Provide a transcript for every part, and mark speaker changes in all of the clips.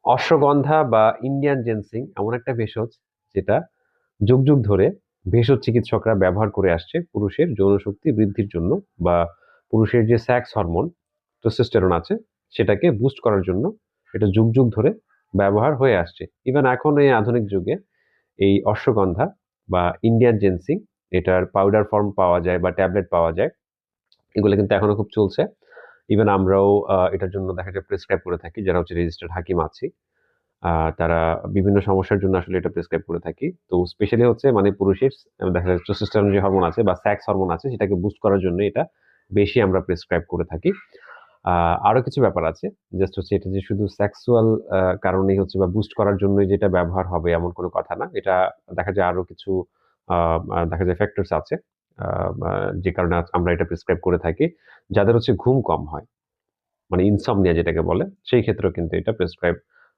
Speaker 1: অশ্বগন্ধা বা ইন্ডিয়ান জেনসিং এমন একটা ভেষজ যেটা যুগ যুগ ধরে ভেষজ চিকিৎসকরা ব্যবহার করে আসছে পুরুষের যৌনশক্তি বৃদ্ধির জন্য, বা পুরুষের যে সেক্স হরমোন টেস্টোস্টেরন আছে সেটাকে বুস্ট করার জন্য এটা যুগ যুগ ধরে ব্যবহার হয়ে আসছে। ইভেন এখন এই আধুনিক যুগে এই অশ্বগন্ধা বা ইন্ডিয়ান জেনসিং এটার পাউডার ফর্ম পাওয়া যায় বা ট্যাবলেট পাওয়া যায়। এগুলো কিন্তু এখনো খুব চলছে। ইভেন আমরাও এটার জন্য দেখা যায় প্রেসক্রাইব করে থাকি, যারা হচ্ছে রেজিস্টার্ড হাকিম আছি। তারা বিভিন্ন সমস্যার জন্য আসলে এটা প্রেসক্রাইব করে থাকি। তো স্পেশালি হচ্ছে মানে পুরুষের দেখা যায় টেস্টোস্টেরন যে হরমোন আছে বা সেক্স হরমোন আছে সেটাকে বুস্ট করার জন্য এটা বেশি আমরা প্রেসক্রাইব করে থাকি। আরো কিছু ব্যাপার আছে। জাস্ট হচ্ছে এটা যে শুধু সেক্সুয়াল কারণেই হচ্ছে বা বুস্ট করার জন্যই যেটা ব্যবহার হবে এমন কোনো কথা না। এটা দেখা যায় আরো কিছু আ আ দেখা যায় ফ্যাক্টরস আছে। আ আ যে কারণে আমরা এটা প্রেসক্রাইব করে থাকি। যাদের হচ্ছে ঘুম কম হয়, মানে ইনসমনিয়া যেটাকে বলে, সেই ক্ষেত্রেও কিন্তু এটা প্রেসক্রাইব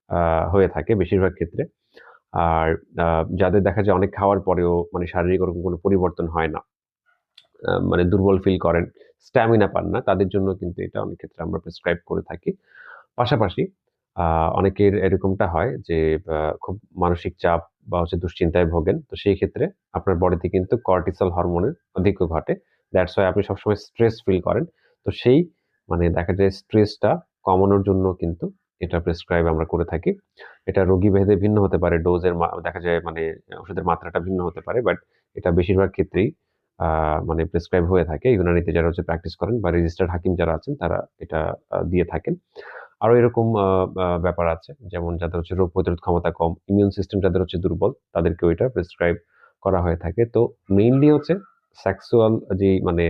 Speaker 1: আ হয়ে থাকে বেশিরভাগ ক্ষেত্রে। আর আ যাদের দেখা যায় অনেক খাওয়ার পরেও মানে শারীরিক ওরকম কোনো পরিবর্তন হয় না, মানে দুর্বল ফিল করেন, স্ট্যামিনা পান না, তাদের জন্য কিন্তু এটা অনেক ক্ষেত্রে আমরা প্রেসক্রাইব করে থাকি। পাশাপাশি আ অনেকের এরকমটা হয় যে খুব মানসিক চাপ বা হচ্ছে দুশ্চিন্তায় ভোগেন। তো সেই ক্ষেত্রে আপনার বডিতে কিন্তু কর্টিসল হরমোনের অধিক্য ঘটে। দ্যাটস হোয়াই আপনি সবসময় স্ট্রেস ফিল করেন। তো সেই মানে দেখা যায় স্ট্রেসটা কমানোর জন্য কিন্তু এটা প্রেসক্রাইব আমরা করে থাকি। এটা রোগী ভেদে ভিন্ন হতে পারে। ডোজের দেখা যায় মানে ওষুধের মাত্রাটা ভিন্ন হতে পারে। বাট এটা বেশিরভাগ ক্ষেত্রেই আ মানে প্রেসক্রাইব হয়ে থাকে। ইউনানিতে যারা হচ্ছে প্র্যাকটিস করেন বা রেজিস্টার্ড হাকিম যারা আছেন তারা এটা দিয়ে থাকেন। আরো এরকম আ আ ব্যাপার আছে। যেমন যাদের হচ্ছে রোগ প্রতিরোধ ক্ষমতা কম, ইমিউন সিস্টেম যাদের হচ্ছে দুর্বল, তাদেরকেও এটা প্রেসক্রাইব করা হয়ে থাকে। তো মেইনলি হচ্ছে সেক্সুয়াল যেই মানে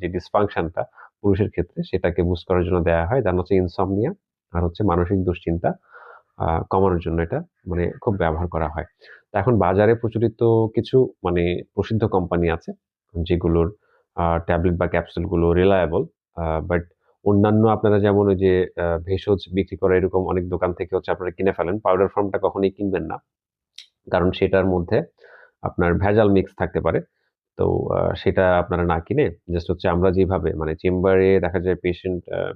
Speaker 1: যে ডিসফাংশন টা পুরুষের ক্ষেত্রে সেটাকে বুস্ট করার জন্য দেয়া হয়। দেন হচ্ছে ইনসমনিয়া আর হচ্ছে মানসিক দুশ্চিন্তা কমানোর জন্য এটা মানে খুব ব্যবহার করা হয়। তো এখন বাজারে প্রচলিত কিছু মানে প্রসিদ্ধ কোম্পানি আছে যেগুলোর ট্যাবলেট বা ক্যাপসুল গুলো রিলায়েবল। বাট অন্যান্য আপনারা যেমন ওই যে ভেষজ বিক্রি করে এরকম অনেক দোকান থেকে হচ্ছে আপনারা কিনে ফেলেন। পাউডার ফর্মটা কখনোই কিনবেন না। কারণ সেটার মধ্যে আপনার ভেজাল মিক্স থাকতে পারে। তো সেটা আপনারা না কিনে জাস্ট হচ্ছে আমরা যেভাবে মানে চেম্বারে দেখা যায়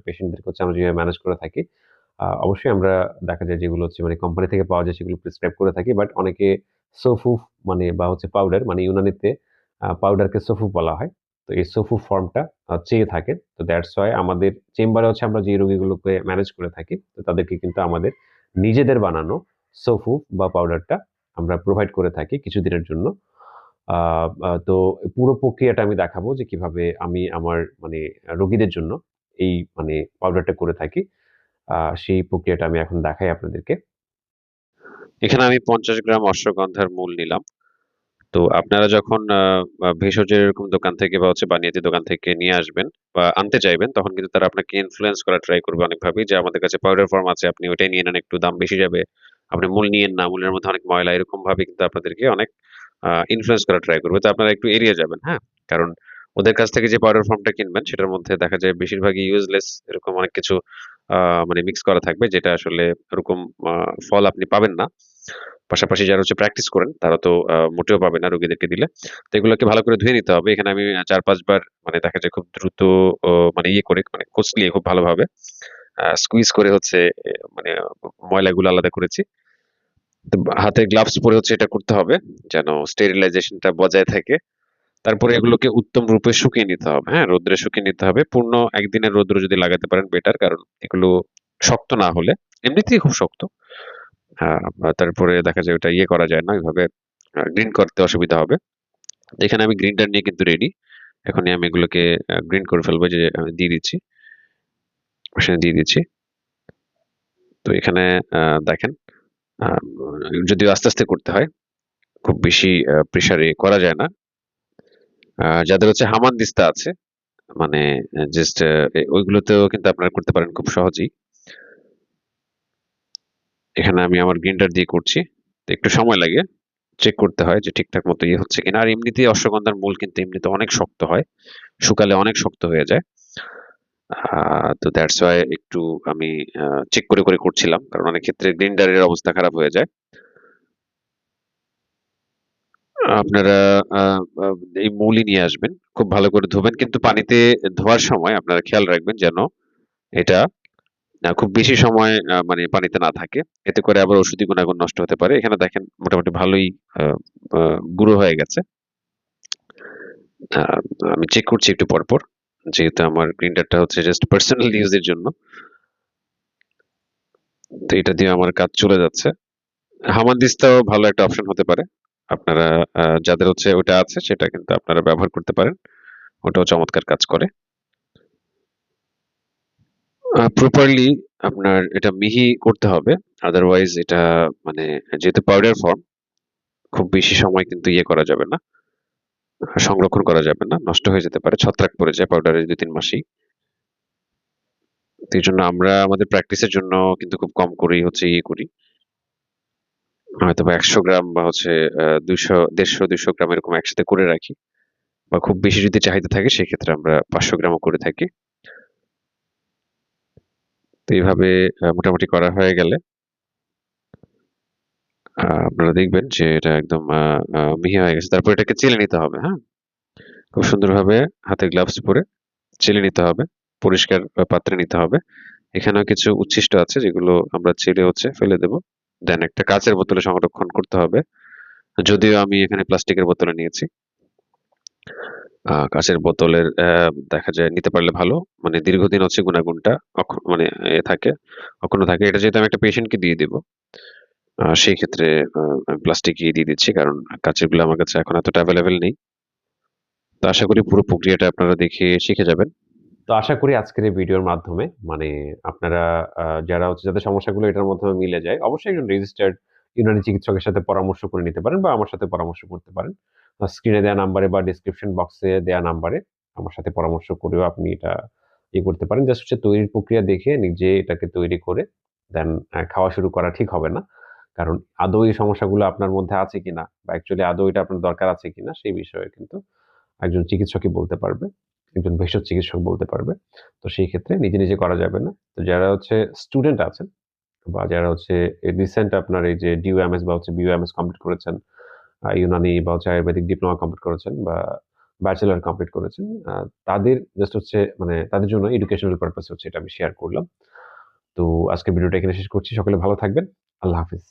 Speaker 1: পেশেন্টদেরকে হচ্ছে আমরা যেভাবে ম্যানেজ করে থাকি, অবশ্যই আমরা দেখা যায় যেগুলো হচ্ছে মানে কোম্পানি থেকে পাওয়া যায় সেগুলো প্রেসক্রাইব করে থাকি। বাট অনেকে সফুফ মানে বা হচ্ছে পাউডার মানে ইউনানিতে পাউডারকে সফুফ বলা হয়। তো এই সফুফ ফর্মটা চেয়ে থাকেন। তো দ্যাটস হোয়াই আমাদের চেম্বারে হচ্ছে আমরা যে রোগীগুলোকে ম্যানেজ করে থাকি, তো তাদেরকে কিন্তু আমাদের নিজেদের বানানো সফুফ বা পাউডারটা আমরা প্রোভাইড করে থাকি কিছুদিনের জন্য। আ আ তো পুরো প্রক্রিয়াটা আমি দেখাবো যে কিভাবে আমি আমার মানে রোগীদের জন্য এই মানে পাউডারটা করে থাকি। সেই প্রক্রিয়াটা আমি এখন দেখাই আপনাদেরকে। এখানে আমি ৫০ গ্রাম অশ্বগন্ধার মূল নিলাম। তো আপনারা যখন ভেষজের এরকম দোকান থেকে বা হচ্ছে বানিয়াচি দোকান থেকে নিয়ে আসবেন বা আনতে চাইবেন, তখন কিন্তু তারা আপনাকে ইনফ্লুয়েন্স করার ট্রাই করবে অনেকভাবেই যে, "আমাদের কাছে পাউডার ফর্ম আছে, আপনি ওইটাই নিয়ে নেন, একটু দাম বেশি যাবে। আপনি মূল নিয়েন না, মূলের মধ্যে অনেক ময়লা।" এরকমভাবে কিন্তু আপনাদেরকে অনেক ইনফ্লুয়েন্স করার ট্রাই করবে। তো আপনারা একটু এড়িয়ে যাবেন, হ্যাঁ? কারণ ওদের কাছ থেকে যে পাউডার ফর্মটা কিনবেন, সেটার মধ্যে দেখা যায় বেশিরভাগই ইউজলেস এরকম অনেক কিছু আ মানে মিক্স করা থাকবে, যেটা আসলে ওরকম আ ফল আপনি পাবেন না। পাশাপাশি যারা হচ্ছে প্র্যাকটিস করেন তারা তো মোটেও পাবে না রোগীদেরকে দিলে। তো এগুলোকে ভালো করে ধুয়ে নিতে হবে। এখানে আমি ৪-৫ বার মানে দেখা যায় খুব দ্রুত মানে ইয়ে করে মানে কচলিয়ে খুব ভালোভাবে স্কুইজ করে হচ্ছে মানে ময়লাগুলো আলাদা করেছি। তো হাতে গ্লাভস পরে হচ্ছে এটা করতে হবে যেন স্টেরিলাইজেশন টা বজায় থাকে। তারপরে এগুলোকে উত্তম রূপে শুকিয়ে নিতে হবে, হ্যাঁ? রোদ্রে শুকিয়ে নিতে হবে। পূর্ণ ১ দিনের রৌদ্র যদি লাগাতে পারেন বেটার। কারণ এগুলো শক্ত না হলে এমনিতেই খুব শক্ত। হ্যাঁ, তারপরে দেখা যায় ওটা ইয়ে করা যায় না ওইভাবে গ্রিন করতে অসুবিধা হবে। এখানে আমি গ্রিন্ডার নিয়ে কিন্তু রেডি। এখনই আমি এগুলোকে গ্রিন্ড করে ফেলবো যে আমি দিয়ে দিচ্ছি। মেশিনে দিয়ে দিচ্ছি। তো এখানে আ দেখেন আ যদিও আস্তে, আস্তে করতে হয়। খুব বেশি প্রেশারে করা যায় না। যাদের হচ্ছে হামানদিস্তা আছে মানে জাস্ট ওইগুলোতেও কিন্তু আপনারা করতে পারেন খুব সহজেই। এখানে আমি আমার গ্রিন্ডার দিয়ে করছি। তো একটু সময় লাগে। চেক করতে হয় যে ঠিকঠাক মতো ইয়ে হচ্ছে কিনা। আর এমনিতেই অশ্বগন্ধার মূল কিন্তু এমনিতে অনেক শক্ত হয়। শুকালে অনেক শক্ত হয়ে যায়। তো দ্যাটস ওয়াই একটু আমি চেক করে, করে করছিলাম। কারণ অনেক ক্ষেত্রে গ্রাইন্ডারের অবস্থা খারাপ হয়ে যায়। আপনারা আ আ এই মৌলি নিয়ে আসবেন। খুব ভালো করে ধুবেন। কিন্তু পানিতে ধোয়ার সময় আপনারা খেয়াল রাখবেন যেন এটা
Speaker 2: খুব বেশি সময় মানে পানিতে না থাকে। এতে করে আবার ঔষধি গুণাগুণ নষ্ট হতে পারে। এখানে দেখেন মোটামুটি ভালোই আ আ গুঁড়ো হয়ে গেছে। আ আমি চেক করছি একটু পরপর। যেহেতু আমার গ্রাইন্ডারটা হচ্ছে জাস্ট পার্সোনাল ইউজ এর জন্য। তো এটা দিয়ে আমার কাজ চলে যাচ্ছে। হামানদিস্তাও ভালো একটা অপশন হতে পারে। আপনারা যাদের হচ্ছে ওটা আছে সেটা কিন্তু আপনারা ব্যবহার করতে পারেন। ওটাও চমৎকার কাজ করে। প্রপারলি আপনার এটা মিহি করতে হবে। আদারওয়াইজ এটা মানে যেহেতু পাউডার ফর্ম খুব বেশি সময় কিন্তু ইয়ে করা যাবে না। সংরক্ষণ করা যাবে না। নষ্ট হয়ে যেতে পারে। ছত্রাক পড়ে যায় পাউডারের ২-৩ মাসেই। তো এইজন্য আমরা আমাদের প্র্যাকটিসের জন্য কিন্তু খুব কম করেই হচ্ছে ইয়ে করি। হয়তোবা ১০০ গ্রাম বা হচ্ছে ২০০, ১৫০, ২০০ গ্রাম এরকম একসাথে করে রাখি। বা খুব বেশি যদি চাহিদা থাকে সেক্ষেত্রে আমরা ৫০০ গ্রামও করে থাকি। তো এইভাবে মোটামুটি করা হয়ে গেলে আপনারা দেখবেন যে এটা একদম মিহি হয়ে গেছে। তারপর এটাকে চেলে নিতে হবে, হ্যাঁ? খুব সুন্দরভাবে হাতে গ্লাভস পরে চেলে নিতে হবে। পরিষ্কার পাত্রে নিতে হবে। এখানেও কিছু উচ্ছিষ্ট আছে যেগুলো আমরা চেলে হচ্ছে ফেলে দেব। দেন একটা কাঁচের বোতলে সংরক্ষণ করতে হবে। যদিও আমি এখানে প্লাস্টিকের বোতলে নিয়েছি। কাঁচের বোতলের দেখা যায় নিতে পারলে ভালো। মানে দীর্ঘদিন হচ্ছে গুণাগুণটা মানে থাকে, অক্ষুণ্ণ থাকে। এটা যেহেতু আমি একটা পেশেন্টকে দিয়ে দিব, সেই ক্ষেত্রে আমি প্লাস্টিকই দিয়ে দিচ্ছি। কারণ কাঁচেরগুলো আমার কাছে এখন এতটা এভেইলেবল নেই। তো আশা করি পুরো প্রক্রিয়াটা আপনারা দেখে শিখে যাবেন।
Speaker 1: তো আশা করি আজকের এই ভিডিওর মাধ্যমে মানে আপনারা যারা হচ্ছে যাদের সমস্যাগুলো এটার মাধ্যমে মিলে যায়, অবশ্যই একজন রেজিস্টার্ড ইউনানি চিকিৎসকের সাথে পরামর্শ করে নিতে পারেন বা আমার সাথে পরামর্শ করতে পারেন। স্ক্রিনে দেয়া নাম্বারে বা ডেসক্রিপশন বক্সে দেয়া নাম্বারে আমার সাথে পরামর্শ করেও আপনি এটা করতে পারেন। জাস্ট হচ্ছে তৈরির প্রক্রিয়া দেখে নিজে এটাকে তৈরি করে দেন খাওয়া শুরু করা ঠিক হবে না। কারণ আদৌ এই সমস্যাগুলো আপনার মধ্যে আছে কিনা বা অ্যাকচুয়ালি আদৌ এটা আপনার দরকার আছে কিনা সেই বিষয়ে কিন্তু একজন চিকিৎসকই বলতে পারবে। একজন ভেষজ চিকিৎসক বলতে পারবে। তো সেই ক্ষেত্রে নিজে করা যাবে না। তো যারা হচ্ছে স্টুডেন্ট আছেন বা যারা হচ্ছে রিসেন্ট আপনার এই যে ডিওএমএস বা হচ্ছে বিওএমএস কমপ্লিট করেছেন, ইউনানি বা হচ্ছে আয়ুর্বেদিক ডিপ্লোমা কমপ্লিট করেছেন বা ব্যাচেলর কমপ্লিট করেছেন, তাদের জাস্ট হচ্ছে মানে তাদের জন্য এডুকেশনাল পারপাস হচ্ছে এটা আমি শেয়ার করলাম। তো আজকের ভিডিওটা এখানে শেষ করছি। সকলে ভালো থাকবেন। আল্লাহ হাফেজ।